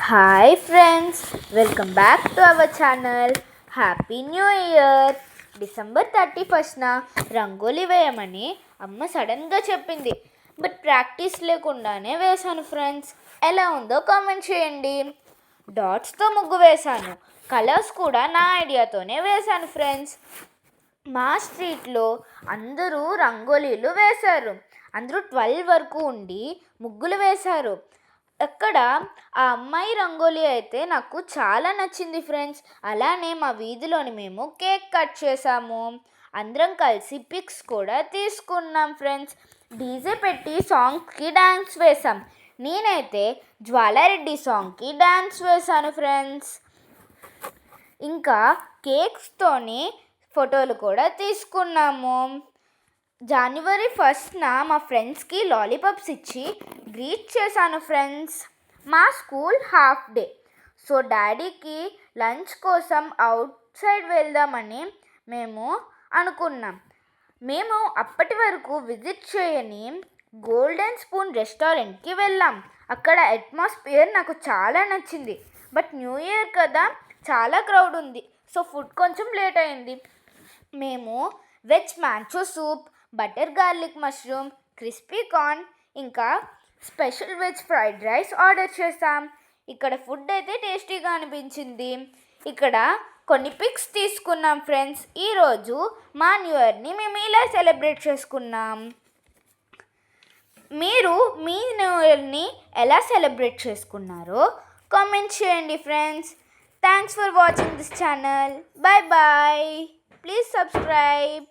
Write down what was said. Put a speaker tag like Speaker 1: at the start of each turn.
Speaker 1: Hi friends, welcome back to our channel. Happy new year. December 31న రంగోలీ వేయమని అమ్మ సడన్గా చెప్పింది. బట్ ప్రాక్టీస్ లేకుండానే వేశాను ఫ్రెండ్స్. ఎలా ఉందో కామెంట్ చేయండి. డాట్స్తో ముగ్గు వేశాను. కలర్స్ కూడా నా ఐడియాతోనే వేశాను ఫ్రెండ్స్. మా స్ట్రీట్లో అందరూ రంగోలీలు వేశారు. అందరూ 12 వరకు ఉండి ముగ్గులు వేశారు. అక్కడ ఆ అమ్మాయి రంగోలీ అయితే నాకు చాలా నచ్చింది ఫ్రెండ్స్. అలానే మా వీధిలోని మేము కేక్ కట్ చేసాము. అందరం కలిసి పిక్స్ కూడా తీసుకున్నాం ఫ్రెండ్స్. డీజే పెట్టి సాంగ్కి డ్యాన్స్ వేసాం. నేనైతే జ్వాలారెడ్డి సాంగ్కి డ్యాన్స్ వేశాను ఫ్రెండ్స్. ఇంకా కేక్స్తోని ఫోటోలు కూడా తీసుకున్నాము. జనవరి 1న మా ఫ్రెండ్స్కి లాలీపాప్స్ ఇచ్చి గ్రీట్ చేశాను ఫ్రెండ్స్. మా స్కూల్ హాఫ్ డే, సో డాడీకి లంచ్ కోసం అవుట్ సైడ్ వెళ్దామని మేము అనుకున్నాం. మేము అప్పటి వరకు విజిట్ చేయని గోల్డెన్ స్పూన్ రెస్టారెంట్కి వెళ్ళాం. అక్కడ అట్మాస్ఫియర్ నాకు చాలా నచ్చింది. బట్ న్యూ ఇయర్ కదా, చాలా క్రౌడ్ ఉంది, సో ఫుడ్ కొంచెం లేట్ అయింది. మేము veg manchow soup, butter garlic mushroom, crispy corn, ఇంకా special veg fried rice order చేసాం. ఇక్కడ ఫుడ్ అయితే టేస్టీగా అనిపించింది. ఇక్కడ కొన్ని పిక్స్ తీసుకున్నాం ఫ్రెండ్స్. ఈరోజు మా న్యూ ఇయర్ని మేము ఇలా సెలబ్రేట్ చేసుకున్నాం. మీరు మీ న్యూ ఇయర్ని ఎలా సెలబ్రేట్ చేసుకున్నారో కామెంట్ చేయండి friends. Thanks for watching this channel. Bye bye. Please subscribe.